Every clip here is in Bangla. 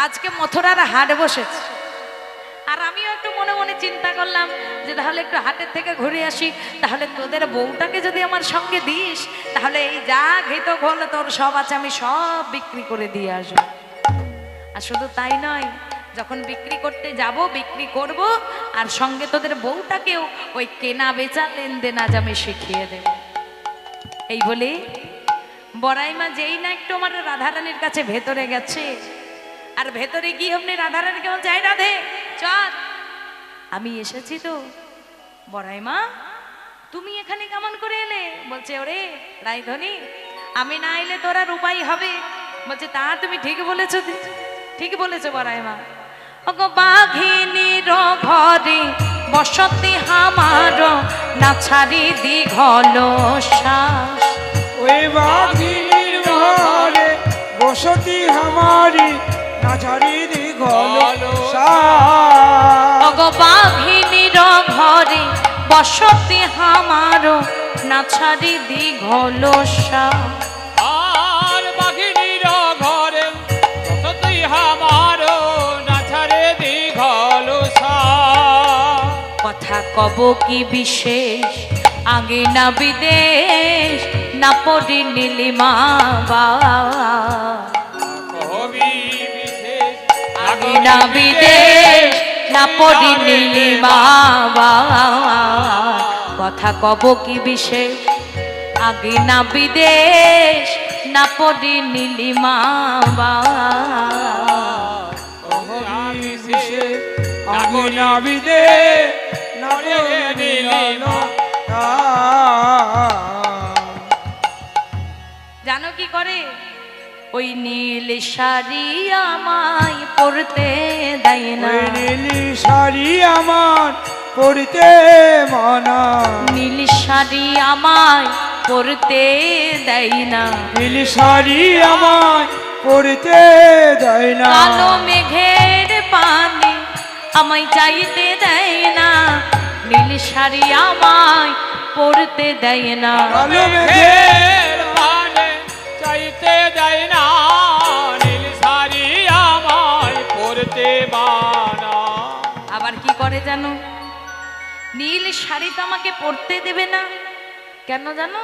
আজকে মথুরার হাট বসেছে, আর আমিও একটু মনে মনে চিন্তা করলাম যে তাহলে একটু হাটের থেকে ঘুরে আসি, তাহলে তোদের বউটাকে যদি আমার সঙ্গে দিস তাহলে এই যা ঘেতো ঘোল তোর সব আছে আমি সব বিক্রি করে দিয়ে আসবো। আর শুধু তাই নয়, যখন বিক্রি করতে যাব বিক্রি করব, আর সঙ্গে তোদের বউটাকেও ওই কেনা বেচা লেনদেন আজ আমি শিখিয়ে দেব। এই বলে বড়াইমা যেই না একটু আমার রাধারানীর কাছে ভেতরে গেছে, আর ভেতরে গিয়ে অমনি রাধারানীকে বলছে, এই রাধে চল, আমি এসেছি তো। বড়াইমা তুমি এখানে কেমন করে এলে? বলছে, ওরে রায়ধনী, আমি না এলে তোর আর উপায় হবে? বলছে, তা তুমি ঠিক বলেছো, ঠিক বলেছো বড়াইমা। ওগো বাঘিনীর ঘরে বসতি হামার, না ছাড়ি দীঘল শ্বাস। ওই বাঘিনীর ঘরে বসতি হামারি, না ছাড়ি দীঘল শ্বাস। ওগো বাঘিনীর ঘরে বসতি হামার, না ছাড়ি দীঘল শ্বাস। আর বাঘিনীর ঘরে বসতি হামার, না ছাড়ে দীঘল শ্বাস। কথা কব কি বিশেষ, আগে না বিদেশ, না পড়ি নীলিমা বা। কবি বিশেষ আগে না বিদেশ, না পড়ি নীলিমা বা। কথা কব কি বিশেষ, আগে না বিদেশ, না পড়ি নীলিমা বা। আমি না বিদে না নীলিমা। জানো কি করে? ওই নীল শাড়ি আমায় পরতে দেয় না। ওই নীলি শাড়ি আমার পরিতে মানা। নীল শাড়ি আমায় পরতে দেয় না। নীলি শাড়ি আমায় পরিতে দেয় না। কালো মেঘের পানে আমায় চাইতে দেয় না। নীল শাড়ি আমায় পরতে দেয় না। কালো মেঘের পানে চাইতে দেয় না। নীল শাড়ি আমায় পরতে বানা। আবার কি করে জানো? নীল শাড়ি তো আমাকে পরতে দেবে না। কেন জানো?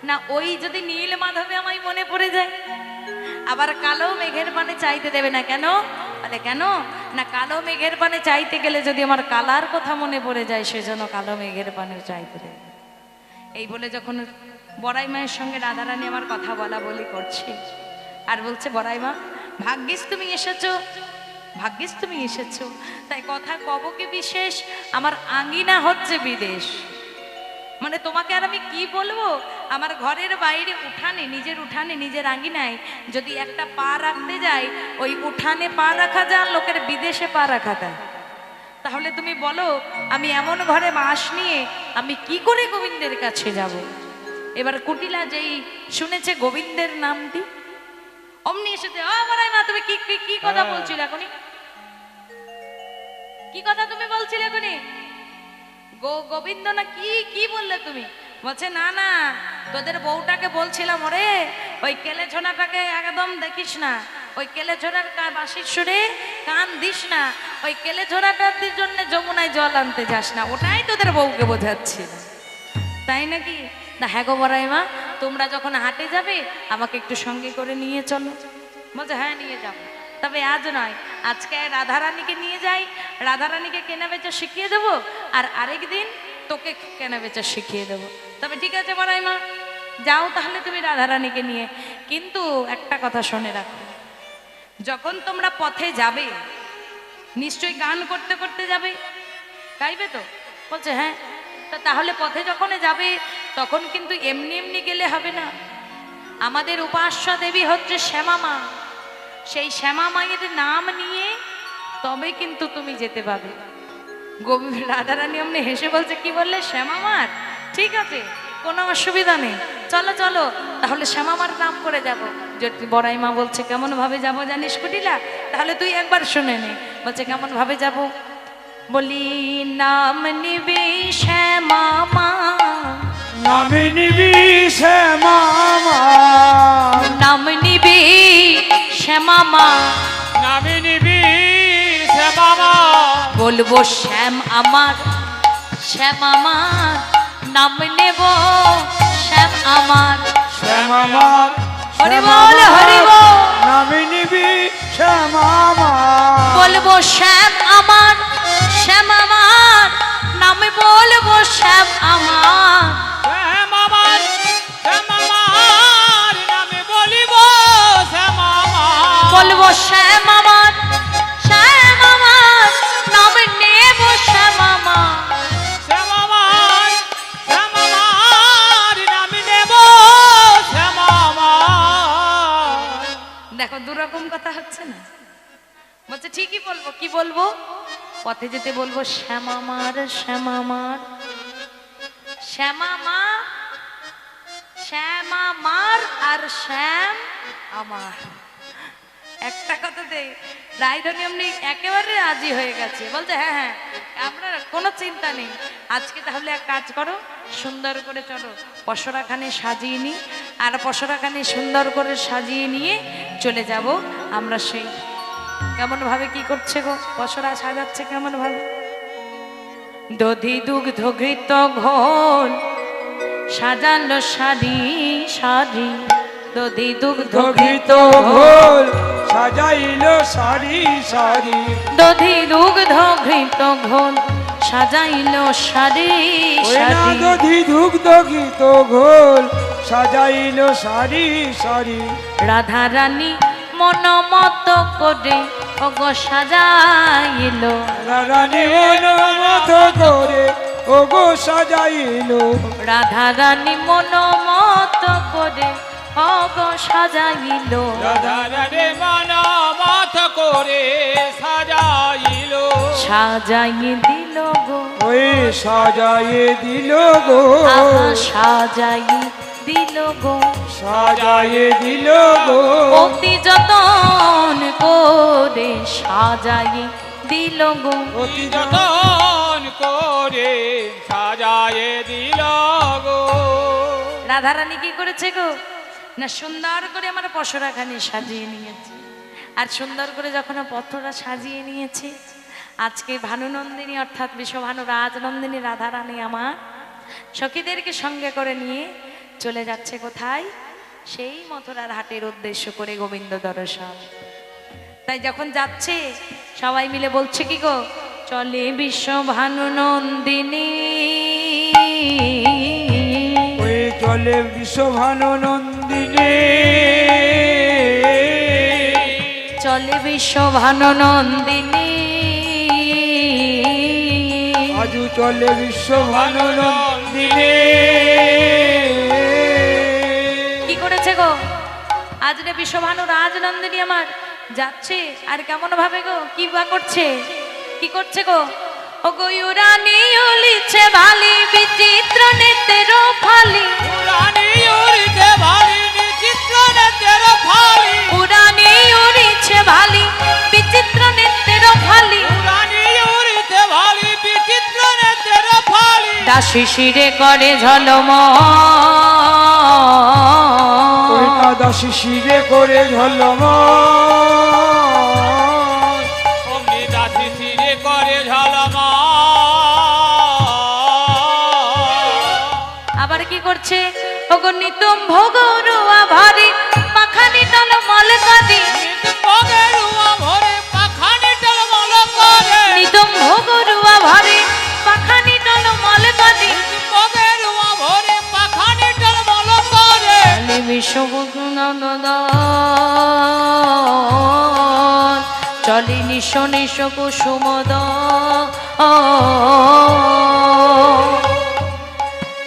না ওই যদি নীল মাধবে আমায় মনে পড়ে যায়। আবার কালো মেঘের পানে চাইতে দেবে না। কেন? বলে কেন না, কালো মেঘের পানে চাইতে গেলে যদি আমার কালার কথা মনে পড়ে যায়, সেজন্য কালো মেঘের পানে চাইতে দেবে। এই বলে যখন বড়াই মায়ের সঙ্গে রাধারানী আমার কথা বলা বলি করছি, আর বলছে, বড়াই মা ভাগ্যিস তুমি এসেছো, ভাগ্যিস তুমি এসেছো। তাই কথা কব কি বিশেষ, আমার আঙ্গিনা হচ্ছে বিদেশ। মানে তোমাকে আর আমি কি বলবো, আমার ঘরের বাইরে উঠানে, নিজের উঠানে, নিজের আঙ্গিনায় যদি একটা পা রাখতে যাই, ওই উঠানে পা রাখা যায়, লোকের বিদেশে পা রাখা যায়। তাহলে তুমি বলো, আমি এমন ঘরে বাস নিয়ে আমি কি করে গোবিন্দের কাছে যাব? এবার কুটিলা যেই শুনেছে গোবিন্দের নামটি, অমনি এসেছে, ও বড়াই মা তুমি কি কি কথা বলছিলে এখনই? কি কথা তুমি বলছিলে এখনই? গোবিন্দ না কি কি বললে তুমি? বলছে, না না, তোদের বউটাকে বলছিলাম, ওরে ওই কেলে ছোনাটাকে একদম দেখিস না, ওই কেলে ছোনার বাঁশির সুরে কান দিস না, ওই কেলে ছোনাটার জন্য যমুনায় জল আনতে যাস না, ওটাই তোদের বউকে বোঝাচ্ছি। তাই নাকি? না হ্যাঁ গো বড়াই মা, তোমরা যখন হাটে যাবে আমাকে একটু সঙ্গে করে নিয়ে চলো। বলছে, হ্যাঁ নিয়ে যাবো, তবে আজ নয়, আজকে রাধারানীকে নিয়ে যাই, রাধারানীকে কেনা বেচা শিখিয়ে দেবো, আর আরেকদিন তোকে কেনা বেচা শিখিয়ে দেবো। তবে ঠিক আছে বড়াই মা, যাও তাহলে তুমি রাধারানীকে নিয়ে। কিন্তু একটা কথা শুনে রাখো, যখন তোমরা পথে যাবে নিশ্চয়ই গান করতে করতে যাবে, গাইবে তো? বলছে, হ্যাঁ। তাহলে পথে যখন যাবে তখন কিন্তু এমনি এমনি গেলে হবে না। আমাদের উপাস্য দেবী হচ্ছে শ্যামা মা, সেই শ্যামা মায়ের নাম নিয়ে তবে কিন্তু তুমি যেতে পাবে। রাধারানী অমনি হেসে বলছে, কি বললে? শ্যামা মার? ঠিক আছে, কোনো অসুবিধা নেই, চলো চলো তাহলে শ্যামা মার নাম করে যাব। যদি বড়াই মা বলছে, কেমন ভাবে যাব জানিস কুটিলা? তাহলে তুই একবার শুনে নে। বলছে, কেমন ভাবে যাব? বলি, নাম নিবি শ্যামা মা, নাম নিবি শ্যামা মা, নাম নিবি শ্যামা মা, নামে বলবো শ্যাম আমার, শ্যাম আমার নাম নেব, শ্যাম আমার। শ্যাম আমার, হরি শ্যাম বল, হরি আমার, বল। নামে নিবি শ্যাম আমার। বলবো শ্যাম আমার, শ্যাম আমার নাম বলবো শ্যাম আমার। শ্যাম আমার, শ্যাম আমার নামে বলিব শ্যাম আমার। বলবো শ্যাম আমার, শ্যাম আমার নাম নেব শ্যাম আমার। শ্যাম আমার, শ্যাম আমার নামে নেব শ্যাম আমার। দেখো দুরকম কথা হচ্ছে না, বলছে ঠিকই বলবো, কি বলবো? পথে যেতে বলবো শ্যাম আমার, শ্যাম আমার, শ্যাম আমার, শ্যাম আমার আর শ্যাম আমার। একটা কথাতে রায়ধনী এমনি একেবারে রাজি হয়ে গেছে, বলছে হ্যাঁ হ্যাঁ আমরা কোনো চিন্তা নেই। আজকে তাহলে এক কাজ করো, সুন্দর করে চলো পসরাখানে সাজিয়ে নিই, আর পসরাখানে সুন্দর করে সাজিয়ে নিয়ে চলে যাব আমরা। সেই কেমন ভাবে কি করছে গো, পসরা সাজাচ্ছে কেমন ভাবে? দধি দুগ্ধ ঘৃত ঘোল সাজানো শাড়ি শাড়ি, দধি দুগ্ধ ঘৃত ঘোল সাজাইল সারি সারি। দধি দুগ্ধ ঘৃত ঘোল সাজাইল শাড়ি ওই না শাড়ি। দধি দুগ্ধ ঘৃত ঘোল সাজাইল সারি সারি। রাধা রানী মন মত করে ওগো সাজাইল, রানী মত করে ওগো সাজাইল। রাধা রানী মন মত করে ওগো সাজাইল। রাধা রানী মন মত করে সাজাইল। সাজাই দিল গো, ওই সাজাইয়ে দিল গো, আহা সাজাই দিল গো, সাজাইয়ে দিল গো। অতি যতন করে সাজাই দিল গো। অতি যতন করে সাজায়ে দিল গো। রাধারানী কি করেছে গো না, সুন্দর করে আমার পসরাখানি সাজিয়ে নিয়েছে। আর সুন্দর করে যখন পথরা সাজিয়ে নিয়েছে, আজকে ভানুনন্দিনী অর্থাৎ বিশ্বভানু রাজনন্দিনী রাধারানী আমার সখীদেরকে সঙ্গে করে নিয়ে চলে যাচ্ছে কোথায়? সেই মথুরার হাটের উদ্দেশ্য করে গোবিন্দ দর্শন। তাই যখন যাচ্ছে সবাই মিলে বলছে কি গো, চলে বিশ্বভানু নন্দিনী, ওই চলে বিশ্বভানু নন্দিনী, চলে বিশ্বভানু নন্দিনী। আজু চলে বিশ্বভানু নন্দিনী। কি করেছে গো আজ রে বিশ্বভানু রাজনন্দিনী আমার যাচ্ছে, আর কেমন ভাবে গো কি বা করছে, কি করছে গো? ও গো ইউরানি উলিছে ভালি বিচিত্র নেতের ফালি, পুরানি উড়িতে ভালি বিচিত্র নেতের ফালি। উড়ানি উড়িছে ভালি বিচিত্র নেতের ফালি, পুরানি উড়িতে ভালি বিচিত্র নেতের ফালি। দাসী শিরে করে ঝলম, ওই না দাসী শিরে করে ঝলম, অমনি দাসী শিরে করে ঝলমা। আবার কি করছে? ওগো নিতম ভোগরুয়া ভারি পাখানি টল মল কাদি, বগেরুয়া ভরে পাখানি টলমল করে। নিতম ভোগরুয়া ভারি পাখানি টল মল কাদি, বগেরুয়া ভরে পাখানি টলমল করে। কালী বিশ্বনন্দ চলি নিশ নিশ কুসুমদ।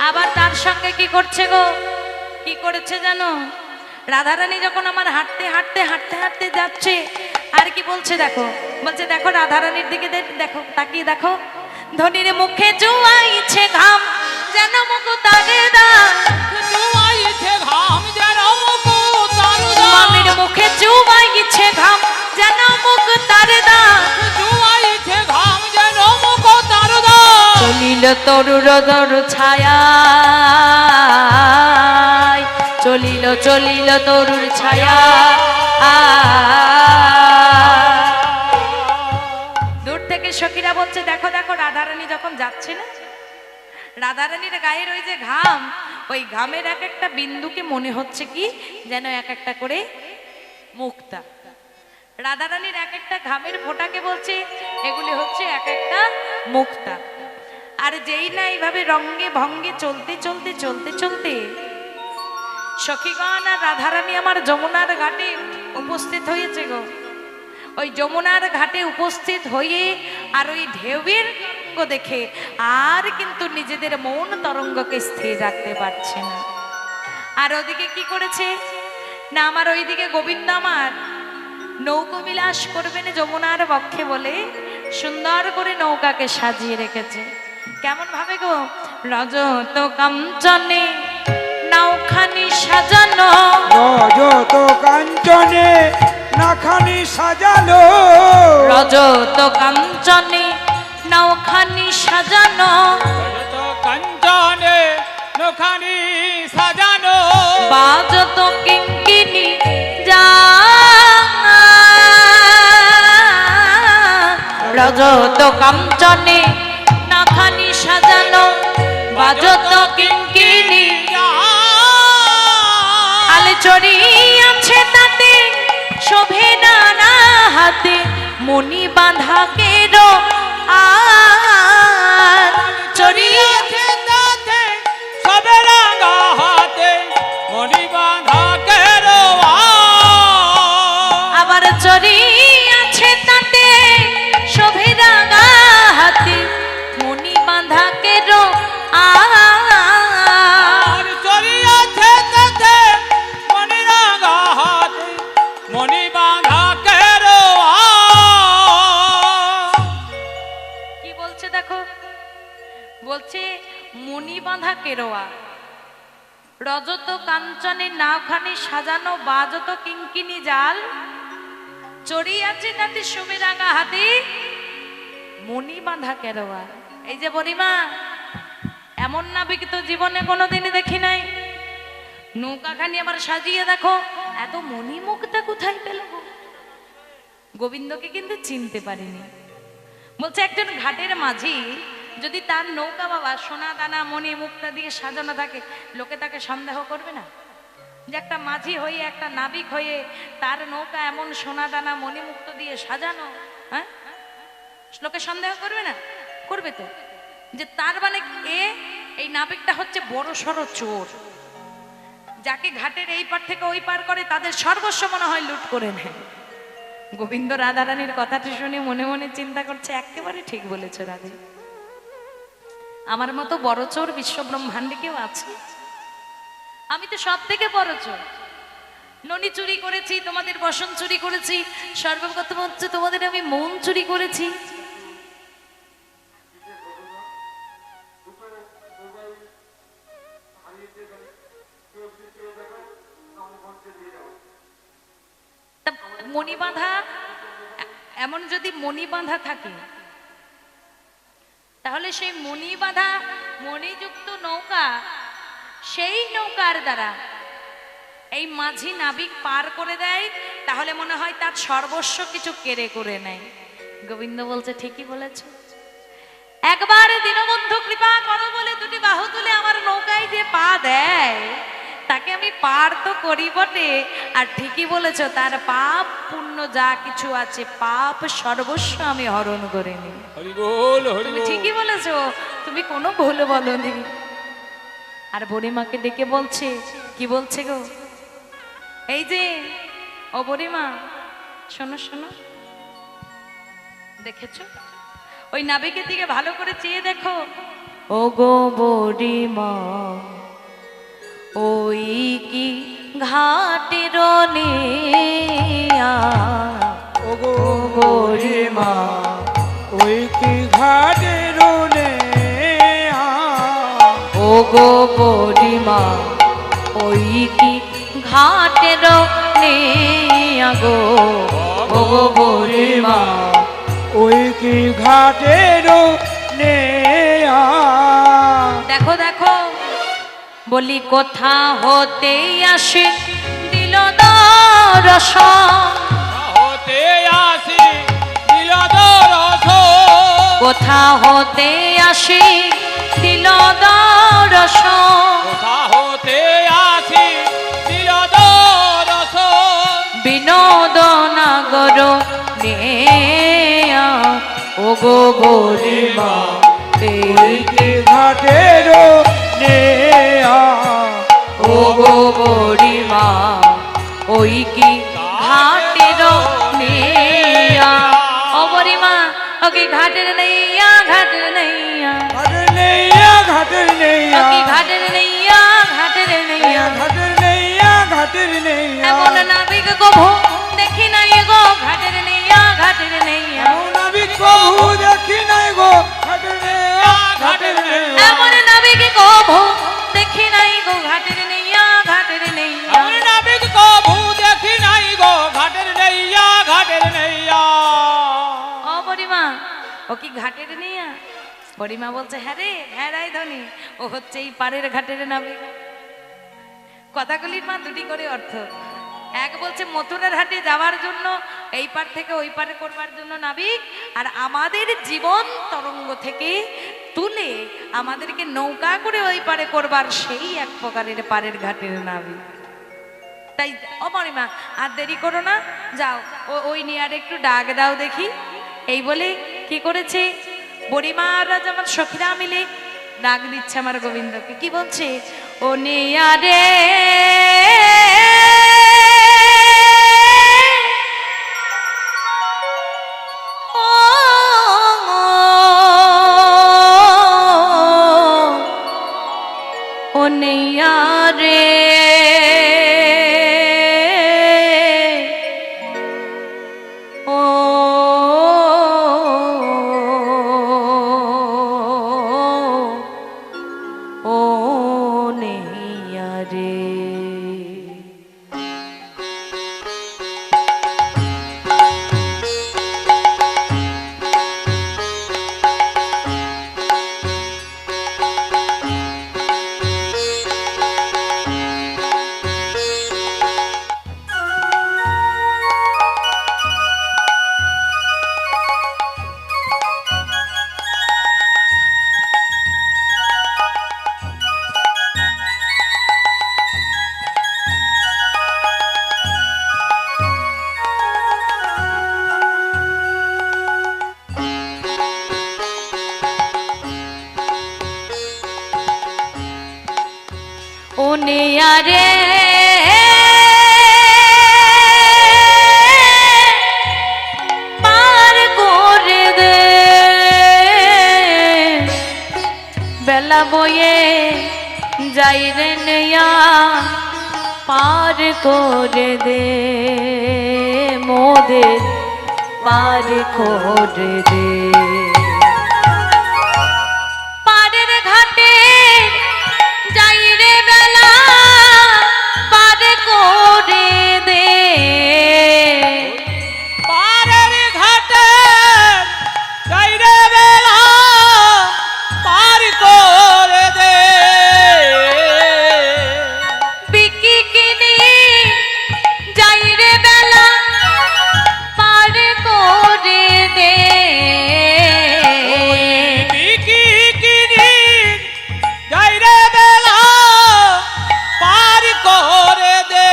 আবার তার সঙ্গে কি করছে গো, কি করেছে জানো? রাধারানী যখন আমার হাঁটতে হাঁটতে হাঁটতে হাঁটতে যাচ্ছে, আর কি বলছে দেখো, বলছে দেখো রাধারানীর দিকে দেখো, তাকিয়ে দেখো, ধনির মুখে জুয়াইছে ঘাম যেন মুখ তারে দাম, জুয়াইছে ঘাম যেন মুকুট তারু দাম। মামির মুখে জুয়াইছে ঘাম যেন মুখ তারে দাম, জুয়াইছে ঘাম যেন মুকুট তারু দাম। চলিল তরুর দর ছায়া, চলিল চলিল তরুর ছায়া। দূর থেকে সখীরা বলছে দেখো দেখো রাধারানী যখন যাচ্ছে না, রাধারানীর গায়ের ওই যে ঘাম, ওই ঘামের এক একটা বিন্দুকে মনে হচ্ছে কি যেন এক একটা করে মুক্তা। রাধারানীর এক একটা ঘামের ফোঁটাকে বলছে এগুলি হচ্ছে এক একটা মুক্তা। আর যেই না এইভাবে রঙ্গে ভঙ্গে চলতে চলতে চলতে চলতে সখীগণ আর রাধারানী আমার যমুনার ঘাটে উপস্থিত হয়েছে গো। ওই যমুনার ঘাটে উপস্থিত হয়ে আর ওই ঢেউয়ের তরঙ্গ দেখে আর কিন্তু নিজেদের মন তরঙ্গকে স্থির রাখতে পারছে না। আর ওদিকে কি করেছে না, আমার ওইদিকে গোবিন্দ আমার নৌকো বিলাস করবেন যমুনার বক্ষে বলে সুন্দর করে নৌকাকে সাজিয়ে রেখেছে। কেমন ভাবে গো, রজত কাঞ্চনে নাওখানি সাজানো, রজত কাঞ্চনে নাখানি সাজালো, রজত কাঞ্চনে নাওখানি সাজানো, রজত কাঞ্চনে নখানি সাজানো, বাজত কিঙ্কিনি যা, রজত কাঞ্চনে নাখানি সাজানো, বাজত কিঙ্কিনি আলে চড়ি আছে তাতে শোভে নানা হাতে মণি বাঁধা কেরো আর চড়িয়াছে তাতে সবে রাঙা হাতে মণি বাঁধা কেরোয়া, আবার চড়িয়াছে তাতে শোভে রাঙা হাতে মণি বাঁধা কেরো আর চড়িয়াছে তাতে মণি রাঙা হাতে মণি বাঁধা কেরোয়া। কি বলছে দেখো, বলছে মণি বাঁধা কেরোয়া, রজত কাঞ্চনে নাওখানি সাজানো, বাজত কিঙ্কিনি জাল, চড়িয়াছে তাতে শোভে রাঙা হাতে মণি বাঁধা কেরোয়া। এই যে বরিমা, এমন নাবিক তো জীবনে কোনোদিনই দেখি নাই। নৌকাখানি আবার সাজিয়ে দেখো, এত মণি মুক্তা কোথায় পেল গো? গোবিন্দকে কিন্তু চিনতে পারিনি। বলছে একজন ঘাটের মাঝি যদি তার নৌকা বাবা সোনা দানা মণি মুক্তা দিয়ে সাজানো থাকে, লোকে তাকে সন্দেহ করবে না যে একটা মাঝি হয়ে একটা নাবিক হয়ে তার নৌকা এমন সোনা দানা মণি মুক্ত দিয়ে সাজানো? হ্যাঁ, লোকে সন্দেহ করবে না? করবে তো। যে তার মানে এই নাবিকটা হচ্ছে বড় সড়ো চোর, যাকে ঘাটের এই পার থেকে ওই পার করে তাদের সর্বস্ব মনে হয় লুট করে নেয়। গোবিন্দ রাধারানীর কথাটি শুনে মনে মনে চিন্তা করছে একেবারে ঠিক বলেছে রাধে, আমার মতো বড় চোর বিশ্ব ব্রহ্মাণ্ডে কেউ আছে? আমি তো সব থেকে বড় চোর। ননি চুরি করেছি, তোমাদের বসন চুরি করেছি, সর্বপ্রথম হচ্ছে তোমাদের আমি মন চুরি করেছি। মণিবাঁধা, এমন যদি মণিবাঁধা থাকে তাহলে সেই মণিবাঁধা মণিযুক্ত নৌকা, সেই নৌকার দ্বারা এই মাঝি নাবিক পার করে দেয়, তাহলে মনে হয় তার সর্বস্ব কিছু কেড়ে করে নেয়। গোবিন্দ বলছে ঠিকই বলেছ। একবার দীনবন্ধু কৃপা করো বলে দুটি বাহু তুলে আমার নৌকায় যে পা দেয়, তাকে আমি পার তো করি বটে, আর ঠিকই বলেছ তার পাপ পুণ্য যা কিছু আছে পাপ সর্বস্ব আমি হরণ করে নিই। হরি বল, হরি তুমি বল। ঠিকই বলেছো, তুমি কোনো ভুল বলনি। আর বুড়িমাকে ডেকে বলছে, কি বলছে গো, এই যে ও বুড়িমা শোনো শোনো, দেখেছো ওই নাবিকের দিকে ভালো করে চেয়ে দেখো। ও গো বুড়িমা, ওই কি ঘাটের নেয়া, ওগো বুড়িমা, ওই কি ঘাটের নেয়া, ও গো বুড়িমা, ওই কি ঘাটের নেয়া গো, ও গো বুড়িমা, ওই কি ঘাটের নেয়া। দেখো দেখো বলি কোথা হতে আসে দিল দর্শন, হতে আসি দিল দর্শন, কোথা হতে আসে দিল দর্শন, কোথা হতে আসি চিরদরস বিনোদনাগর নেয়া ও গো গরিমা এই যে ঘাটের নেয়া ও গো গরিমা ওই কি ঘাটের নেয়া ও গরিমা ওকে ঘাটের নেইয়া ঘাটের নেইয়া ঘাটের নেয়া ঘাটের নেয়া ওকে ঘাটের নেইয়া ঘাটের নেইয়া ঘাটের নেয়া ঘাটের নেয়া এমন নাবিক গো দেখি নাই গো ঘাটের নেইয়া ঘাটের নেইয়া নাবিক প্রভু দেখি নাই গো ঘাটের নেয়া ঘাটের নেয়া এমন নাবিক গো দেখি নাই গো ঘাটের নেইয়া ঘাটের নেইয়া এমন নাবিক কবু দেখি নাই গো ঘাটের নেইয়া ঘাটের নেইয়া ও বড়িমা ও কি ঘাটের নেইয়া? বড়িমা বলছে হ্যাঁ রে, হ্যাঁ রাই ধনী, ও হচ্ছে এই পাড়ের ঘাটের নাবিক। কথাগুলির মা দুটি করে অর্থ। এক বলছে মথুরার হাটে যাওয়ার জন্য এই পার থেকে ওই পারে করবার জন্য নাবিক, আর আমাদের জীবন তরঙ্গ থেকে তুলে আমাদেরকে নৌকা করে ওই পারে করবার সেই এক প্রকারের পারের ঘাটের নাবিক। তাই অমরিমা আর দেরি করো না, যাও ওই নিয়ে আর একটু ডাক দাও দেখি। এই বলে কি করেছে বুড়িমারা যেমন সখীরা মিলে ডাক দিচ্ছে আমার গোবিন্দকে। কি বলছে? ও নেয়া রে ও নেয়া রে ও ও নেয়া রে। ও নেয়া রে পার করে দে বেলা বয়ে যাই রে নেয়া পার করে দে মোদের পার করে দে। পাড়ের ঘাটে যাই রে বেলা পার করে দে পারের ঘাটে যাই রে বেলা পার করে দে বিকি কিনি যাই রে বেলা পার করে দে বিকি কিনি যাই রে বেলা পার করে দে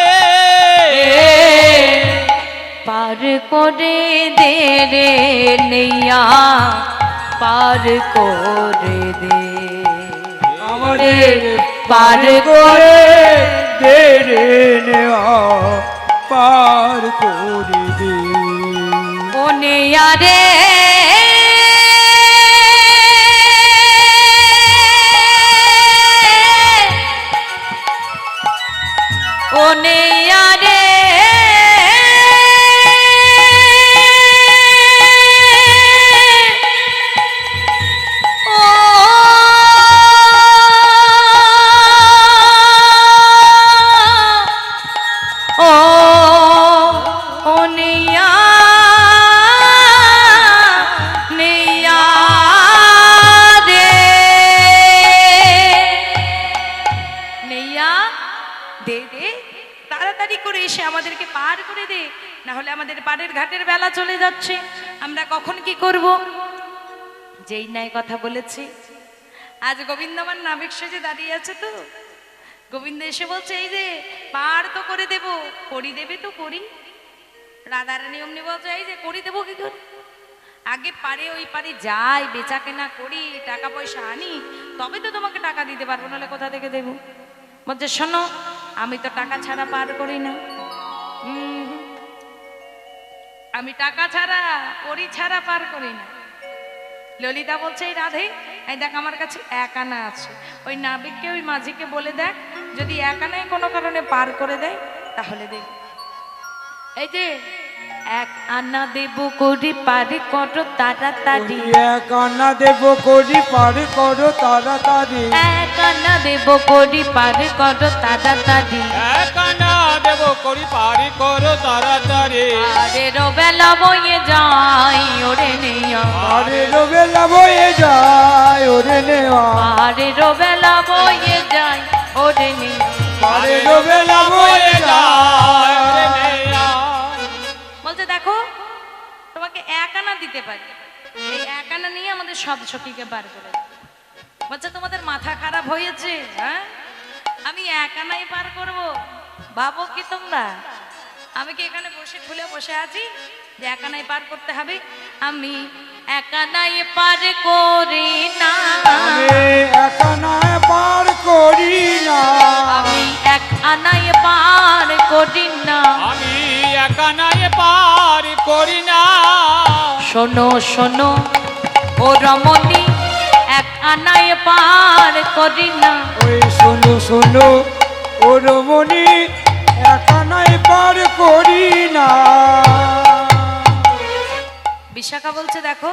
পার করে দে রে নেয়া পার করে দে আমাদের পার করে দে রে নেওয়া পার করে দে ও নেয়া রে ও নেয়া রে ও ও নেয়া নেয়া রে নেয়া দে দে তাড়াতাড়ি করে এসে আমাদেরকে পার করে দে, না হলে আমাদের পাড়ের ঘাটের বেলা চলে যাচ্ছে, আমরা কখন কি করব? যেই নাই কথা বলেছি, আজ গোবিন্দ আমার নাবিক সেজে দাঁড়িয়ে আছে তো, গোবিন্দ এসে বলছে এই যে পার তো করে দেব, করি দেবে তো করি। রাধারানী অমনি বলছে এই যে করি দেবো কি করে, আগে পারে ওই পারে যাই বেচা কেনা করি টাকা পয়সা আনি তবে তো তোমাকে টাকা দিতে পারবো, নাহলে কোথা থেকে দেবো। বলছে শোনো আমি তো টাকা ছাড়া পার করি না, আমি টাকা ছাড়া করি ছাড়া পার করি না। ললিতা বলছে এই রাধে এই দেখ আমার কাছে 1 আনা আছে, ওই নাবিককে ওই মাঝিকে বলে দেখ যদি 1 আনায় কোনো কারণে পার করে দেয় তাহলে দেখ। এই যে 1 আনা দেব করি পার করো তাড়াতাড়ি, 1 আনা দেব করি পার করো তাড়াতাড়ি, 1 আনা দেব করি পার করো তাড়াতাড়ি, একানা দেব করি পারি করো তাড়াতাড়ি। আরে রবেলা বয়ে যাই ওরে নেয়া, আরে রবেলা বয়ে যায় ওরে নেওয়া, আরে রবেলা বয়ে যাই ওরে নেয়া। আরে রবেলা বয়ে যায় ওরে নেওয়া। বলছে দেখো তোমাকে 1 আনা দিতে পারি, এই 1 আনা নিয়ে আমাদের সব সখীকে বার করে দাও। বলছে তোমাদের মাথা খারাপ হয়েছে, হ্যাঁ আমি 1 আনাই পার করব, ভাবো কি তোমরা? আমি কি এখানে বসে ঠুলে বসে আছি যে 1 আনাই পার করতে হবে? আমি 1 আনাই পার করি না, আমি 1 আনায় পার করি না, আমি 1 আনাই পার করি না। আমি একানায় পার করি না। শোনো শোনো ও রমণী 1 আনায় পার করি না, ওই শোনো শোনো ও রমণী 1 আনায় পার করি না। বিশাখা বলছে দেখো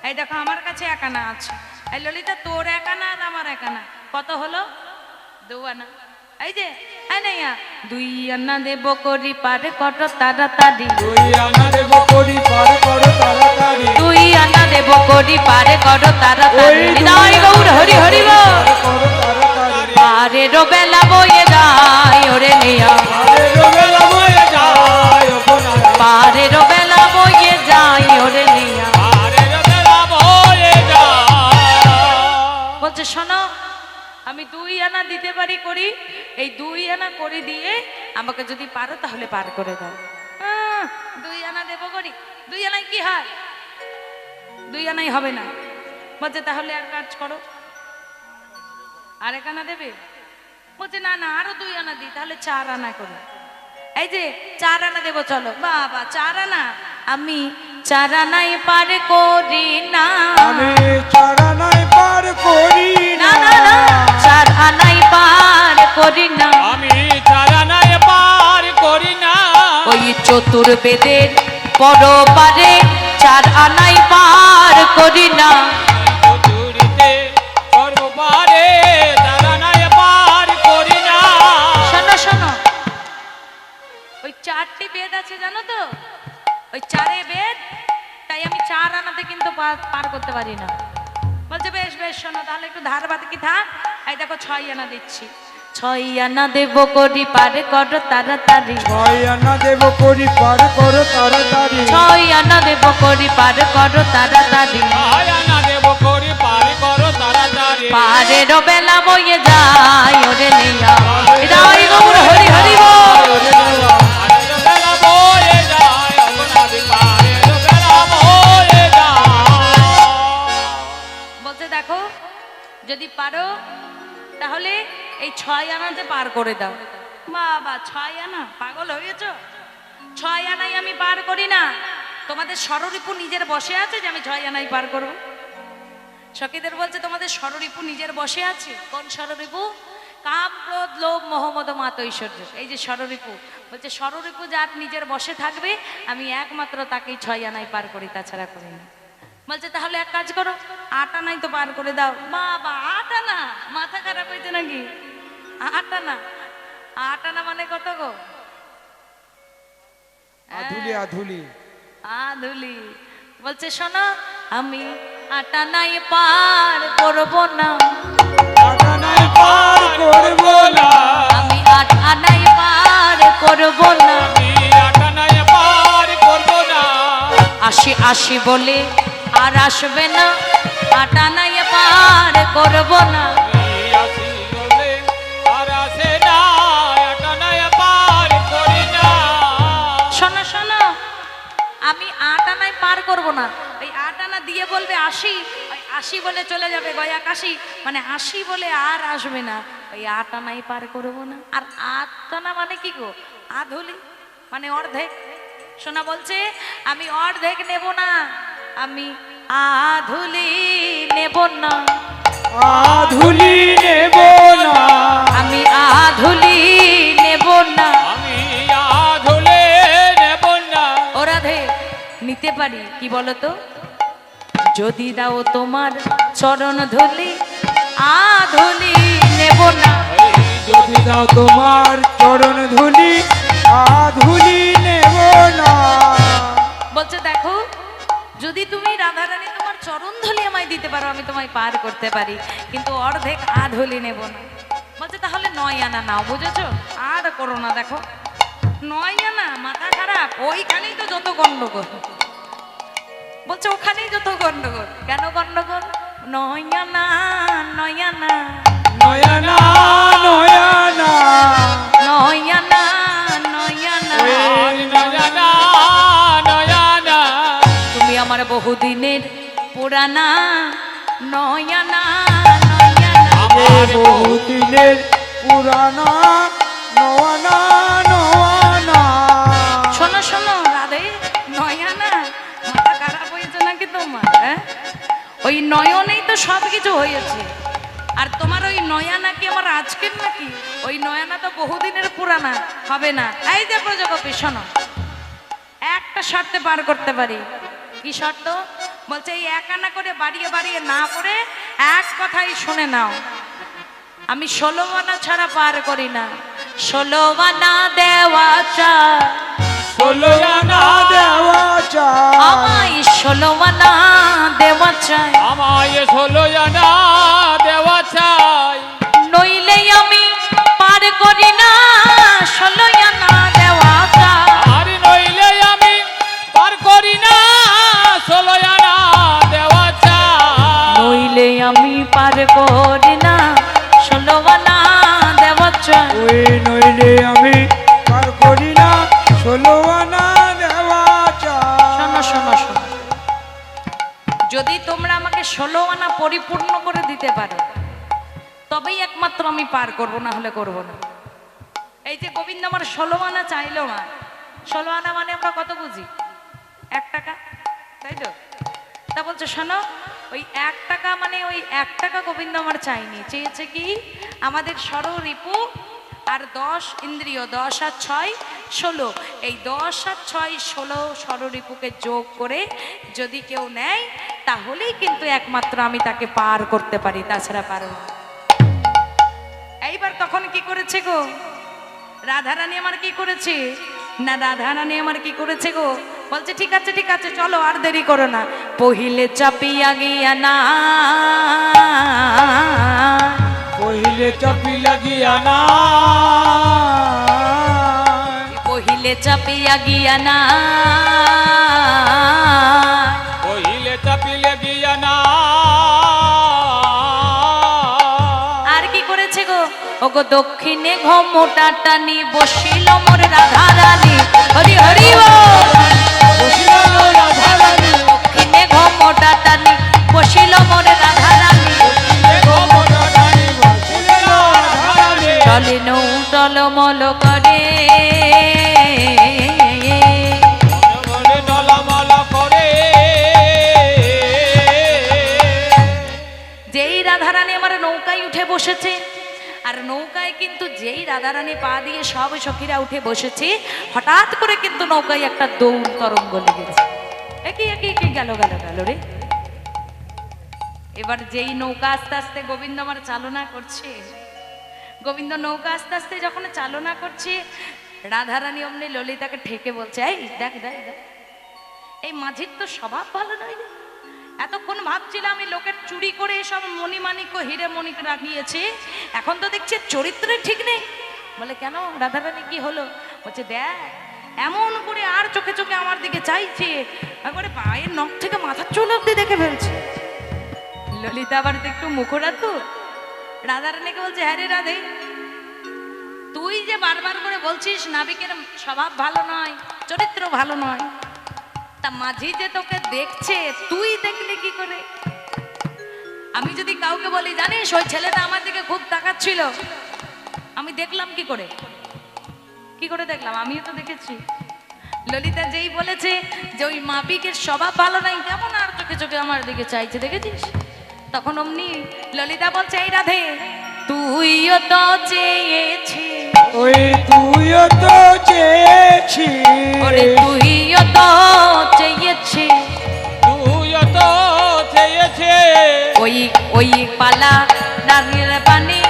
এই দেখো আমার কাছে 1 আনা আছে, এই ললিতা তোর 1 আনা আর আমার 1 আনা কত হলো? 2 আনা। এই যে এই নাইয়া 2 আনা দেব করি পার করো তাড়াতাড়ি, 2 আনা দেব করি পার করো তাড়াতাড়ি, 2 আনা দেব করি পার করো ওই তাড়াতাড়ি। 2 হৃদয় গৌর হরি হরি বল। পার করো তাড়াতাড়ি, পারে রবেলা বয়ে যায় ওরে নেয়া, আরে রবেলা বয়ে যায় ও বোনারা, পারে রবেলা বয়ে যায় ওরে নেয়া। আরে রবেলা বয়ে যায়। বলছে শোনো আমি 2 আনা দিতে পারি করি, এই 2 আনা করে দিয়ে আমাকে যদি পারো তাহলে পার করে দাও। 2 আনা দেবো করি, 2 আনায় কি হয়? 2 আনাই হবে না। বলছে তাহলে এক কাজ করো, আর 1 আনা দেবে? বলছে না না আরো 2 আনা দিই, তাহলে 4 আনা করো। এই যে 4 আনা দেবো চলো। বাবা 4 আনা? আমি 4 আনাই পার করি না, আমি 4 আনায় পার করি না না, না না 4 আনাই পার করি না। আমি চারানায় পার করি না। ওই চতুর্বেদের পরপারে 4 আনাই পার করি না। চতুরিতে পর্বপারে চারানায় পার করি না। শোনো শোনো ওই 4টি বেদ আছে জানো তো, ওই 4 বেদ, তাই আমি 4 আনাতে কিন্তু পার করতে পারি না। বলছে বেশ বেশ শোনো তাহলে একটু ধার বাদ কি থাক, এই দেখো 6 আনা দিচ্ছি, 6 আনা দেব করি পার করো তাড়াতাড়ি, 6 আনা দেব করি পার করো তাড়াতাড়ি, 6 আনা দেব করি পার করো তাড়াতাড়ি। আয়ানা দেব করি পার করো তাড়াতাড়ি। পারে রবেলা বয়ে যায় ওরে নেয়া, হৃদয় গৌর হরি হরি বল। আরে রবেলা বয়ে যায় অগনাদি পারে রবেলা বয়ে যায়। বলছে দেখো যদি পারো তাহলে এই 6 আনাতে পার করে দাও। বাবা 6 আনা? পাগল হয়েছ? 6 আনাই আমি পার করি না। তোমাদের ষড়রিপু নিজের বসে আছে যে আমি 6 আনাই পার করব? সখীদের বলছে তোমাদের ষড়রিপু নিজের বসে আছে। কোন ষড়রিপু? কাম ক্রোধ লোভ মোহ মদ মাত ঐশ্বর্য, এই যে ষড়রিপু। বলছে ষড়রিপু যার নিজের বসে থাকবে আমি একমাত্র তাকেই 6 আনাই পার করি, তাছাড়া করি না। বলছে তাহলে এক কাজ করো 8 আনাই তো পার করে দাও। বাবা 8 আনা? মাথা খারাপ হয়েছে নাকি? 8 আনা? 8 আনা মানে কত গো? আধুলি আধুলি, আধুলি। বলছে শোনো আমি 8 আনাই পার করব না, 8 আনায় পার করব না, আমি 8 আনাই পার করব না। আমি আটানায় পার করব না। আসি আসি বলে আর আসবে না, আটা নাই পার করব না। আমি আসি বলে আর আসে না, আটা নাই পার করি না। শোনো শোনো, আমি আট আনাই পার করব না। ওই আট আনা দিয়ে বলবে আসি, ওই আসি বলে চলে যাবে গয়া কাশি, মানে আসি বলে আর আসবে না। ওই আট আনাই পার করব না। আর আট আনা মানে কি গো? আধুলি মানে অর্ধেক। শোনা বলছে আমি অর্ধেক নেব না, আমি আধুলি নেব না, আধুলি নেব না, আমি আধুলি নেব না। আমি আধুলে নেব না। ও রাধে, নিতে পারি কি বলতো? যদি দাও তোমার চরণ ধুলি, আধুলি নেব না। যদি দাও তোমার চরণ ধুলি, আধুলি নেব না। বলছে দেখো, যদি তুমি রাধারানী তোমার চরণ ধুলি আমায় দিতে পারো, আমি তোমায় পার করতে পারি, কিন্তু অর্ধেক আধুলি নেব না। বলছে তাহলে 9 আনা নাও, বুঝেছো? আর করো না, দেখো 9 আনা, মাথা খারাপ, ওইখানেই তো যত গন্ডগোল। বলছে ওখানেই যত গন্ডগোল। কেন গন্ডগোল? 9 আনা, 9 আনা, নয়না নয়না, 9 আনা, 9 আনা। আর নয়না নয়না, তুমি আমার বহুদিনের পুরানা, 9 আনা, 9 আনা। আমার বহুদিনের পুরানা, নয়না নয়না। শোনো শোনো রাধে, 9 আনা, মাথা খারাপ হয়েছে নাকি তোমার? হ্যাঁ, ওই নয়নেই তো সব কিছু হয়েছে। আর তোমার ওই 9 আনা কি আমার আজকের নাকি? ওই 9 আনা তো বহুদিনের পুরানা, হবে না। এই যে প্রজাপতি শোনো, একটা শর্তে পার করতে পারি। কি শর্ত? বলছে এই 1 আনা করে বাড়িয়ে বাড়িয়ে না করে এক কথাই শুনে নাও, আমি 16 আনা ছাড়া পার করি না। 16 আনা দেওয়া চাই, 16 আনা দেওয়া চাই, আমায় 16 আনা দেওয়া চাই, আমায় 16 আনা দেওয়া চাই। নইলে আমি পার করি না। 16 আনা দেওয়া চাই, আর নইলে আমি পার করি না, 16 আনা দেওয়া চাই। নইলে আমি পার করি না। 16 আনা দেওয়া চাই। ওই নইলে আমি পার করি না, 16 আনা দেওয়া শোনো চাই। শোনো শোনো, যদি তোমরা আমাকে 16 আনা পরিপূর্ণ করে দিতে পারো, তবেই একমাত্র আমি পার করব, না হলে করব না। এই যে গোবিন্দ আমার 16 আনা চাইলো না, 16 আনা মানে আমরা কত বুঝি? 1 টাকা, তাই তো? তা বলছে শোনো, ওই 1 টাকা মানে ওই 1 টাকা গোবিন্দ আমার চাইনি, চেয়েছে কি আমাদের ষড় রিপু আর 10 ইন্দ্রিয়, 10 আর 6 16, এই 10 আর 6 16 ষড় রিপুকে যোগ করে যদি কেউ নেয়, তাহলেই কিন্তু একমাত্র আমি তাকে পার করতে পারি, তাছাড়া পারো না। এইবার তখন কি করেছে গো রাধারানী? আমার কি করেছে না, রাধারানী আমার কি করেছে গো? বলছে ঠিক আছে ঠিক আছে, চলো আর দেরি করো না। পহিলে চাপিয়া গিয়া না, পहिले চাপি লাগিয়া না, পহিলে চাপিয়া গিয়া না, কহিলে চাপিলে গিয়া না। আর কি করেছে গো? ওগো দক্ষিণে ঘোমটা টানি বসিল মোর রাধারানী, হরি হরি বল। দক্ষিণে ঘোমটা টানি বসিল মোর রাধারানী, চলে নৌ টলমল করে, বলে টলমল করে। যেই রাধারানী আমার নৌকায় উঠে বসেছে, আর নৌকায় কিন্তু যেই রাধারানী পা দিয়ে সব সখীরা উঠে বসেছে, হঠাৎ করে কিন্তু নৌকায় একটা দৌড় তরঙ্গ লেগেছে। একই একই একই গেল গেল গেল রে। এবার যেই নৌকা আস্তে আস্তে গোবিন্দ আমার চালনা করছে, গোবিন্দ নৌকা আস্তে আস্তে যখন চালনা করছে, রাধারানী অমনি ললিতাকে ঠেকে বলছে, এই দেখ দেখ দেখ, এই মাঝির তো স্বভাব ভালো নয় রে। এতক্ষণ ভাবছিলাম আমি লোকের চুরি করে এসব মণিমাণিক্য হিরে মণিক রাখিয়েছে, এখন তো দেখছি চরিত্রে ঠিক নেই। বলে কেন রাধারানী কি হলো? বলছে দেখ, এমন করে আর চোখে চোখে আমার দিকে চাইছে, একবারে পায়ের নখ থেকে মাথার চুল অব্দি দেখে ফেলছে। ললিতা আবার তো একটু মুখরা তো রাধারানীকে বলছে, হ্যাঁ রে রাধে, তুই যে বারবার করে বলছিস নাবিকের স্বভাব ভালো নয়, চরিত্র ভালো নয়, তা মাঝি যে তোকে দেখছে তুই দেখলি কি করে? আমি যদি কাউকে বলি, জানিস ওই ছেলেটা আমার দিকে খুব তাকাচ্ছিল, আমি দেখলাম কি করে? কি করে দেখলাম? আমিও তো দেখেছি। ললিতা যেই বলেছে যে ওই মাপিকের স্বভাব ভালো নাই, কেমন আর চোখে চোখে আমার দিকে চাইছে, দেখেছিস? তখন অমনি ললিতা বলছে, এই রাধে, তুইও তো চেয়েছিস, ওই তুইও তো চেয়েছিস, ওরে তুইও তো চেয়েছিস, তুইও তো চেয়েছে ওই ওই পালা নারীর পানি,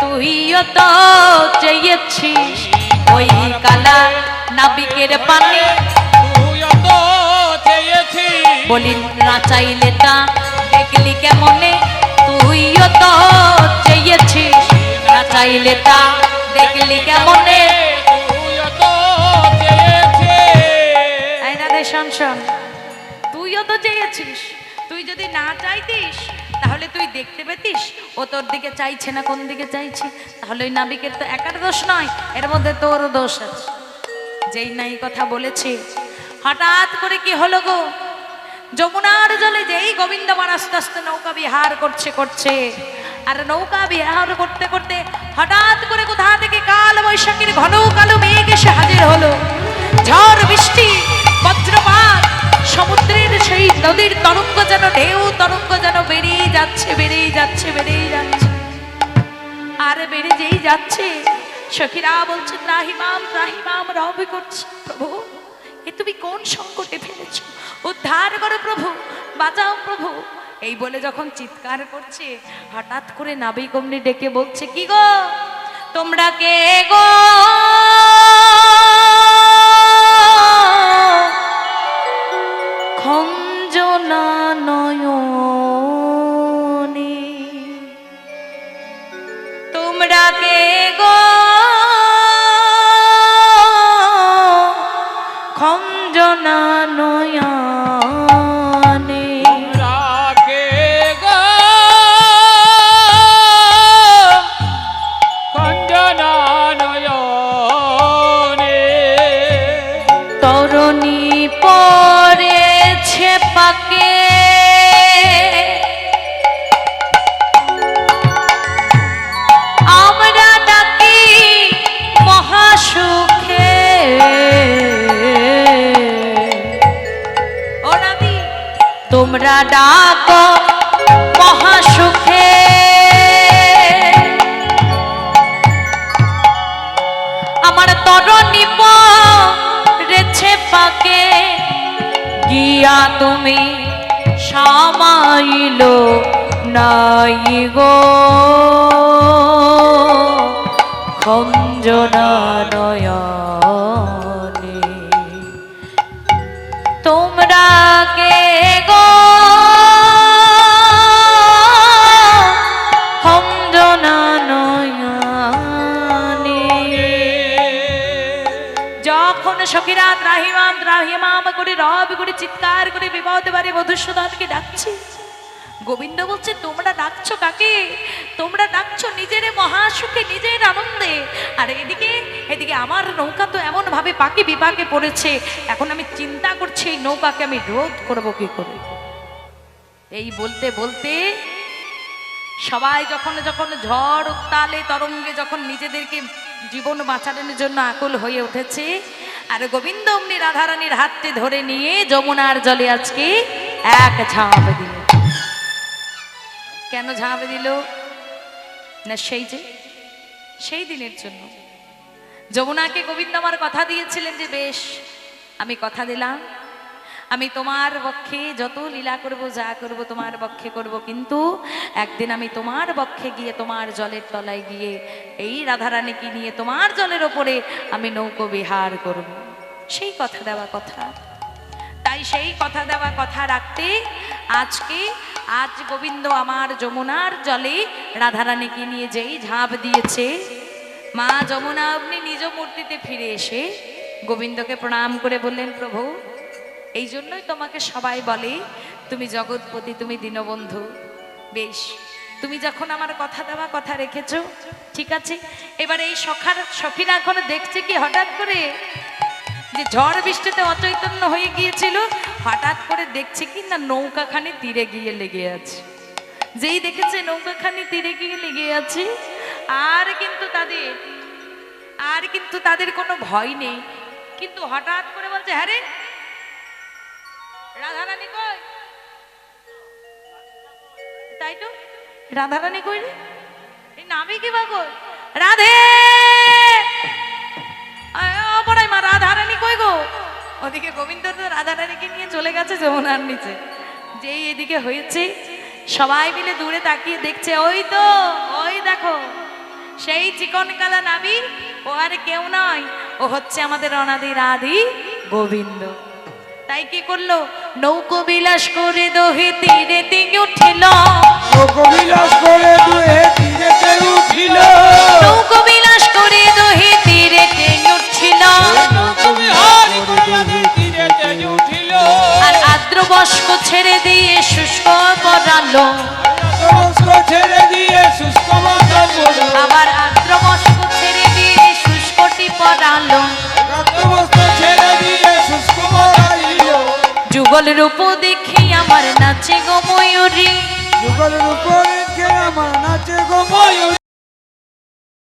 তুইও তো চেয়েছিস, ওই কালা নাবিকের পানি, তুইও তো চেয়েছি বলি না চাইলে তা দেখলি কেমনে, তুইও তো চেয়েছিস, না চাইলে তা দেখলি কেমনে। তুইও তো চেয়েছে এই রাধে শোন শোন, তুইও তো চেয়েছিস, তুই যদি না চাইতিস তাহলে তুই দেখতে পেতিস ও তোর দিকে চাইছে না, কোন দিকে চাইছে? তাহলে ওই নাবিকের তো একার দোষ নয়, এর মধ্যে তোরও দোষ আছে। যেই নাই কথা বলেছে, হঠাৎ করে কি হলো গো, যমুনার জলে যেই গোবিন্দ আমার আস্তে আস্তে নৌকা বিহার করছে, আর নৌকা বিহার করতে করতে হঠাৎ করে কোথা থেকে কাল বৈশাখীর ঘন কালো মেঘ এসে হাজির হলো। ঝড় বৃষ্টি বজ্রপাত, সমুদ্রের সেই নদীর তরঙ্গ যেন ঢেউ তরঙ্গ যেন বেরিয়ে যাচ্ছে, আর বেড়ে যেই যাচ্ছে, সখীরা বলছে, ত্রাহিমাম ত্রাহিমাম, রব করছে, প্রভু এ তুমি কোন সংকটে ফেলেছো, উদ্ধার করো প্রভু, বাঁচাও প্রভু। এই বলে যখন চিৎকার করছে, হঠাৎ করে নাবিক অমনি ডেকে বলছে, কি গো তোমরা কে গো, খঞ্জনা নয়নে, তোমরা কে গো খঞ্জনা নয়নে, রাকে গো খঞ্জনা নয়নে, তরণী পড়েছে পাকে, আমরা ডাকি মহাসুখে, ও নাবি তোমরা ডাকো মহাসুখে, আমার তরণী পড়েছে পাকে, গিয়া তুমি সামাইল নাই গো খঞ্জনা নয়নে, তোমরা কে গো খঞ্জনা নয়নে। যখন সখীরা ত্রাহিমাম ত্রাহিমাম করে রব করে চিৎকার করে বিপদ বাড়ি মধুসূদনকে ডাকছে, গোবিন্দ বলছে, তোমরা ডাকছো কাকে? তোমরা ডাকছো নিজের মহাসুখে, নিজের আনন্দে, আর এদিকে আমার নৌকা তো এমন ভাবে পাকে বিপাকে পড়েছে, এখন আমি চিন্তা করছি এই নৌকাকে আমি রোধ করবো কি করে। এই বলতে বলতে সবাই যখন যখন ঝড় উত্তালে তরঙ্গে যখন নিজেদেরকে জীবন বাঁচানোর জন্য আকুল হয়ে উঠেছে, আর গোবিন্দ অমনি রাধারানীর হাতটি ধরে নিয়ে যমুনার জলে আজকে এক ঝাঁপ দিল। কেন ঝাঁপ দিল না, সেই দিনের জন্য যমুনাকে গোবিন্দ আমার কথা দিয়েছিলেন যে বেশ আমি কথা দিলাম, আমি তোমার পক্ষে যত লীলা করব, যা করব তোমার পক্ষে করব, কিন্তু একদিন আমি তোমার পক্ষে গিয়ে তোমার জলের তলায় গিয়ে এই রাধারানীকে নিয়ে তোমার জলের ওপরে আমি নৌকো বিহার করব। সেই কথা দেওয়া কথা, তাই সেই কথা দেওয়া কথা রাখতে আজ গোবিন্দ আমার যমুনার জলে রাধারানীকে নিয়ে যেই ঝাঁপ দিয়েছে, মা যমুনা আপনি নিজ মূর্তিতে ফিরে এসে গোবিন্দকে প্রণাম করে বললেন, প্রভু এই জন্যই তোমাকে সবাই বলে তুমি জগৎপতি, তুমি দীনবন্ধু, বেশ, তুমি যখন আমার কথা দেওয়া কথা রেখেছো, ঠিক আছে। এবার এই সখীরা এখন দেখছে কি হঠাৎ করে যে ঝড় বৃষ্টিতে অচৈতন্য হয়ে গিয়েছিল, হঠাৎ করে দেখছে কি না নৌকাখানি তীরে গিয়ে লেগে আছে। যেই দেখেছে নৌকাখানি তীরে গিয়ে লেগে আছে, আর কিন্তু তাদের কোনো ভয় নেই। কিন্তু হঠাৎ করে বলছে, হ্যাঁ রে রাধারানী কই? তাই তো, রাধারানী কই রে? এই নামে কি বাগো রাধে বড়াই মা, রাধারানী কই গো? ওদিকে গোবিন্দ তো রাধারানীকে নিয়ে চলে গেছে যমুনার নিচে। যেই এদিকে হয়েছে, সবাই মিলে দূরে তাকিয়ে দেখছে, ওই তো, ওই দেখো সেই চিকন কালা নাবি, ও আর কেউ নয়, ও হচ্ছে আমাদের অনাদি রাধি গোবিন্দ। তাই কি করলো, নৌকো বিলাস করে দোহে তীরে তীরে উঠিল, নৌকো বিলাস করে দুহে তীরেতে উঠিল, নৌকো বিলাস করে দোহে তীরে তীরে উঠিল, বিহারি করিয়া তীরেতে উঠিল, আর আদ্র বস্ক ছেড়ে দিয়ে শুষ্ক পরালো, সমস্ত ছেড়ে দিয়ে শুষ্ক মাথা পড়ল, আবার আদ্র বস্ক ছেড়ে দিয়ে শুষ্কটি পরালো, সমস্ত ছেড়ে দিয়ে শুষ্ক মাথাইল, যুগল রূপ দেখি আমার নাচে গো ময়ূরী, যুগলের উপরে কে আমার নাচে গো ময়ূর,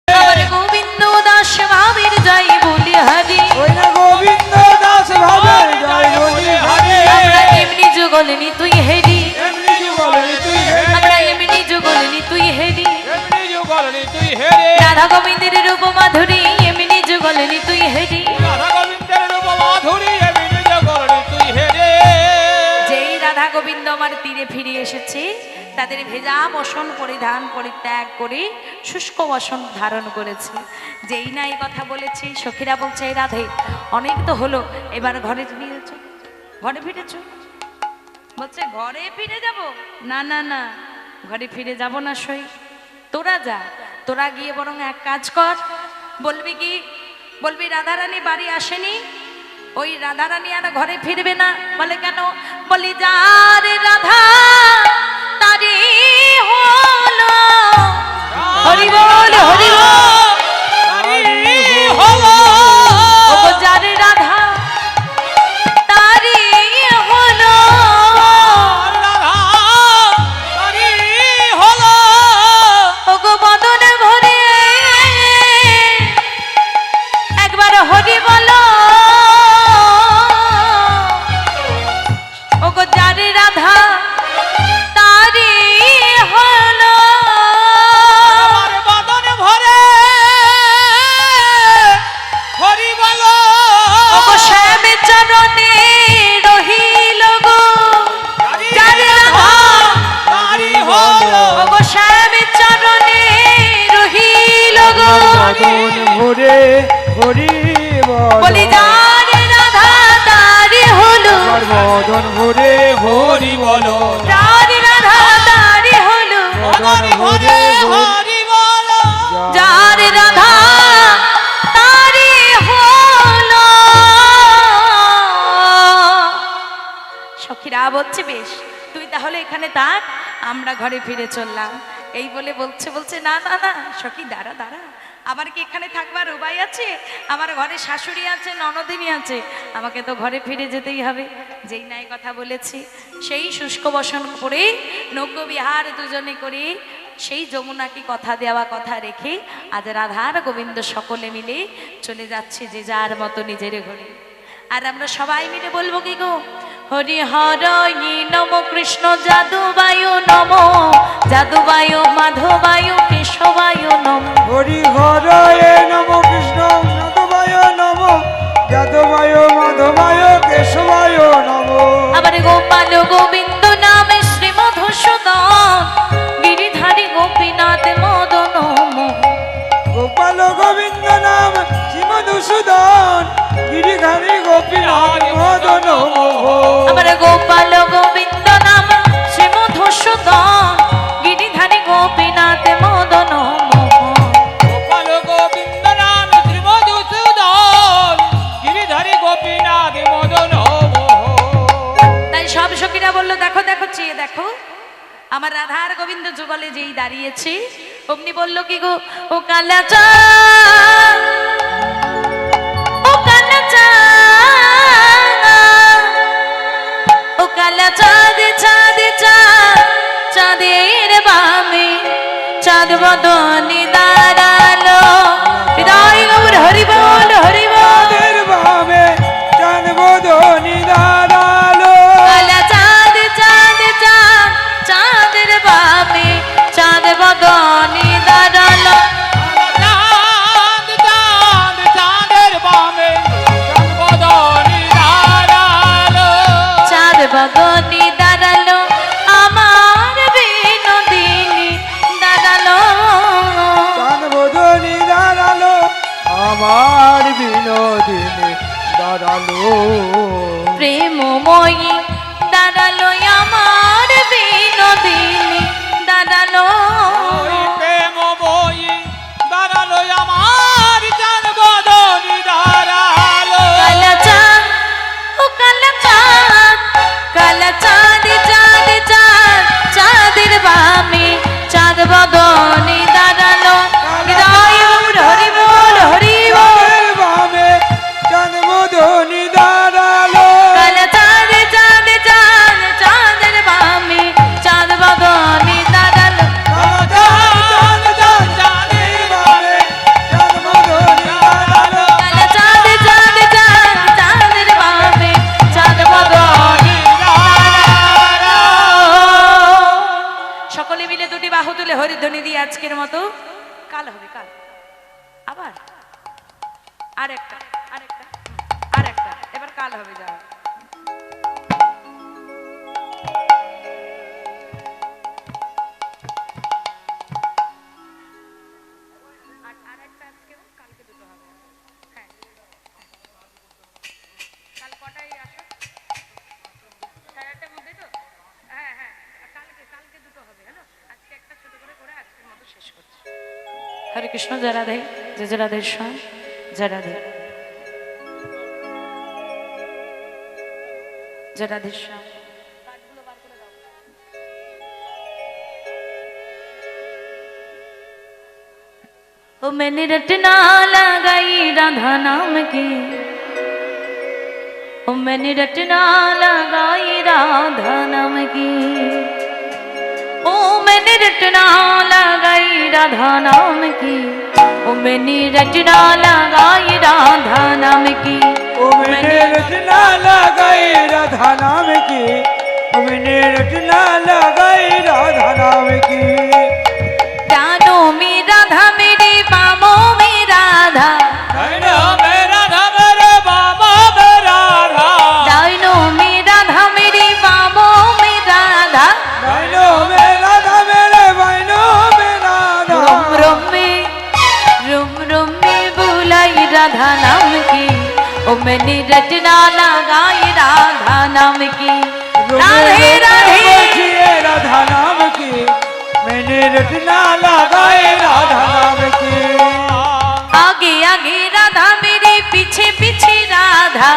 আবার গোবিন্দ দাস ভাবের যাই বলি হরি, ওই না গোবিন্দ দাস ভাবে জয় বলি হরে, আমরা এমনি যুগলনি তুই হেরি, এমনি যুগলের তুই হে, আমরা এমনি যুগলনি তুই হেরি, এমনি যুগলনি তুই হেরে, রাধা গোবিন্দের রূপ মাধুরী এমনি যুগলনি তুই হেরি। রাধা গোবিন্দের রূপ মাধুরী, এমনি যুগলনি তুই হেরে। যেই রাধা গোবিন্দ আমার তীরে ফিরে এসেছে, তাদের ভেজা বসন পরিত্যাগ করে শুষ্ক বসন ধারণ করেছে। যেই না এই কথা বলেছি, সখীরা বলছে, এই রাধে অনেক তো হলো, এবার ঘরে ফিরেছ, ঘরে ফিরেছ? বলছে ঘরে ফিরে যাব না, না না, ঘরে ফিরে যাব না সই, তোরা যা, তোরা গিয়ে বরং এক কাজ কর, বলবি কি, বলবি রাধারানী বাড়ি আসেনি, ওই রাধারানী আর ঘরে ফিরবে না। বলে কেন? বলি যার রাধা তারি হলো, হরি বল হরি বল, হরি হলো, ও গো যার রাধা তারি হলো, রাধা হরি হলো, ও গো বদন ভরে একবার হরি বলো, ও গো যার রাধা তারি হলো, আমার বদন ভরে হরি বলো, ও গো শ্যাম চরণে রহিল গো যার রাধা, হরি হলো, ও গো শ্যাম চরণে রহিল গো, মদন ভরে হরি বল, বলি যার রাধা তারি হলো, আমার মদন ভরে হরি বলো, যার রাধা তারি হলো, বদন ভরে হরি বলো, যার রাধা তারি হলো। সখীরা বলছে, বেশ তুই তাহলে এখানে থাক, আমরা ঘরে ফিরে চললাম। এই বলে বলছে না না না সখী, দাঁড়া দাঁড়া, আমার কি এখানে থাকবার উপায় আছে? আমার ঘরে শাশুড়ি আছে, ননদিনী আছে, আমাকে তো ঘরে ফিরে যেতেই হবে। যেই নাই কথা বলেছি, সেই শুষ্ক বসন করে নৌকো বিহার দুজনে করে সেই যমুনাকে কথা দেওয়া কথা রেখে আজ রাধার গোবিন্দ সকলে মিলে চলে যাচ্ছে যে যার মতো নিজের ঘরে। আর আমরা সবাই মিলে বলবো কি গো, হরি হরই নম কৃষ্ণ যাদুবায়ু নম, যাদুবায়ু মাধবায়ু কেশবায়ু নম, হরি হরয়ে নম কৃষ্ণ যাদবায় নম, যাদবায় মাধবায় কেশবায় নম, আবার গোপাল গোবিন্দ নামে শ্রী মধুসূদন, গিরিধারী গোপীনাথ মদন মোহন, গোপাল গোবিন্দ নাম শ্রীমধুসূদন, গিরিধারী গোপীনাথ মদন মোহন, আবার গোপাল গোবিন্দ নাম শ্রী মধুসূদন, গিরিধারী গোপীনাথ মদন মোহন, গোপাল গোবিন্দ নাম শ্রী মধুসূদন, গিরিধারী গোপীনাথ মদন মোহন। তাই সব সখীরা বললো, দেখো দেখো চেয়ে দেখো, আমার রাধার গোবিন্দ যুগলে যেই দাঁড়িয়েছি অমনি বলল কি গো, ও কালা চাঁদ, ও কালা চাঁদ, ও কালা চাঁদ, চাঁদ চাঁদ, চাঁদের বামে চাঁদ বদনে দাঁড়ালো। হৃদয় গৌর হরি বল, হরি বল। চাঁদের বামে চাঁদ বদনি দাঁড়ালো। কালা চাঁদ, চাঁদ চাঁদ, চাঁদের বামে চাঁদ বদনে দাঁড়ালো। চাঁদ চাঁদ চাঁদের বামে চাঁদ বদনি দাঁড়ালো। চাঁদ বদনে দাঁড়ালো, আমার বিনোদিনী দাঁড়ালো। চাঁদ বদনি দাঁড়ালো, আমার বিনোদিনী দাঁড়ালো। প্রেমময়ী দাঁড়ালো, আমার বিনোদিনী দাঁড়ালো। ওই প্রেম বই দাঁড়ালো, আমার চাঁদ বদনি দাঁড়ালো। কালা চাঁদ, ও কালা চাঁদ, কালা চাঁদ, চাঁদ চাঁদ, চাঁদের বামে চাঁদ বদনে দাঁড়ালো। হৃদয় গৌর হরি বল, হরি বল। চাঁদের বামে চাঁদ বদনি দাঁড়ালো। কালা চাঁদ, চাঁদ চাঁদ, চাঁদের বামে চাঁদ বদনে দাঁড়ালো। চাঁদ চাঁদ চাঁদের বামে চাঁদ বদনি দাঁড়ালো। কালা চাঁদ, চাঁদ চাঁদ, চাঁদের বামে চাঁদ বদনে দাঁড়ালো। সকলে মিলে দুটি বাহু তুলে হরিধ্বনি দিয়ে আজকের মতো কাল হবে, কাল আবার আরেকটা, আরেকটা, আরেকটা, এবার কাল হবে। যাও আরেকটা, আজকে কালকে দুটো হবে। হ্যাঁ, কাল কটায় আসো? 8:30 মধ্যে তো? হ্যাঁ হ্যাঁ, কালকে কালকে দুটো হবে। হ্যালো, আজকে একটা ছোট করে করে আজকের মতো শেষ করছি। হরে কৃষ্ণ, জয় রাধে, জয় জয় রাধে শ্যাম, জয় রাধে, জয় রাধে শ্যাম। ओ मैंने रटना लगाई राधा नाम की, ओ मैंने रटना लगाई राधा नाम की, ओ मैंने रटना लगाई राधा नाम की, ओ मैंने रटना लगाई राधा नाम की, ओ मैंने रचना लगाई राधा नाम की, ओ मैंने रचना लगाई राधा नाम की। डालो में राधा मेरे बामों में राधा, नैनो में राधा मेरे बाबा में राधा। डालो में राधा मेरे बामों में राधा, बैनो में राधा मेरे बैनो में राधा। रोम रोम में बुलाई राधा नाम की, ओ मैंने रचना लगाई राधा नाम की। राधे राधे, बचिए राधा नाम की, मैंने रचना लगाई राधा नाम की। आगे आगे राधा मेरे पीछे पीछे राधा,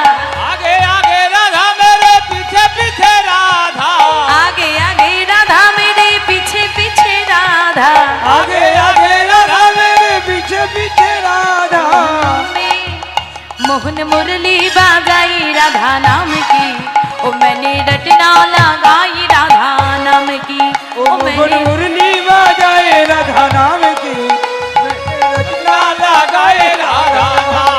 आगे आगे राधा मेरे पीछे पीछे राधा। आगे आगे राधा मेरे पीछे पीछे राधा, आगे आगे राधा मेरे पीछे पीछे राधा। मोहन मुरली बाजाई राधा नाम की, ओ मैंने रटना लगाई राधा नाम की, ओ मैंने मुरली बजाए राधा नाम की, मैंने रचना लगाए राधा नाम।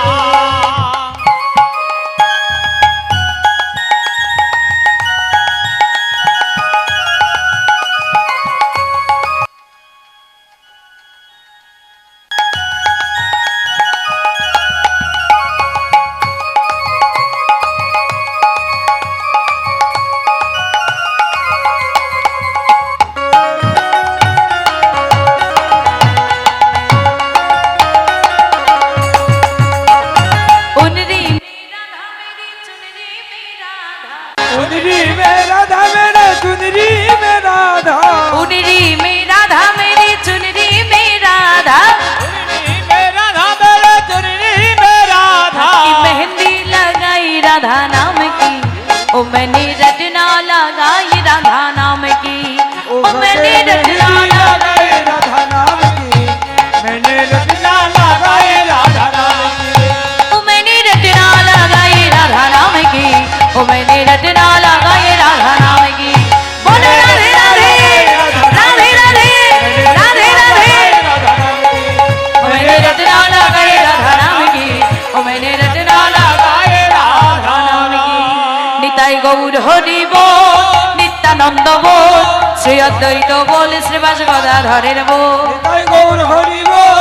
रटना लगाए राधा नाम की मैंने रटना लगाए राधा नाम की ओ मैंने रटना लगाए राधा नाम की ओ मैंने रटना लगाए राधा नाम की बोलो राधे राधे राधे राधे राधे राधे ओ मैंने रटना लगाए राधा नाम की ओ मैंने रटना लगाए राधा नाम की निताई गौर हरि बोल नित्यानंद बोल श्री अद्वैत बोल श्रीवास गदाधरेर बोल निताई गौर हरि बोल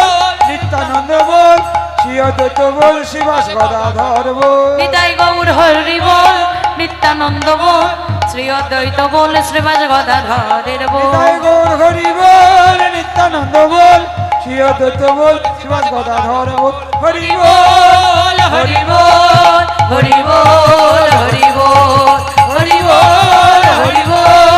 नित्यानंद बोल श्री अद्वैत बोल श्रीवास गदाधर बोल নিতাই গৌর হরি বল নিত্যানন্দ বল শ্রী অদ্বৈত বল শ্রীবাস গদাধরের বল নিতাই গৌর হরি বল নিত্যানন্দ বল শ্রী অদ্বৈত বল শ্রীবাস গদাধর বল হরি বল হরি বল হরি বল হরি বল হরি বল হরি বল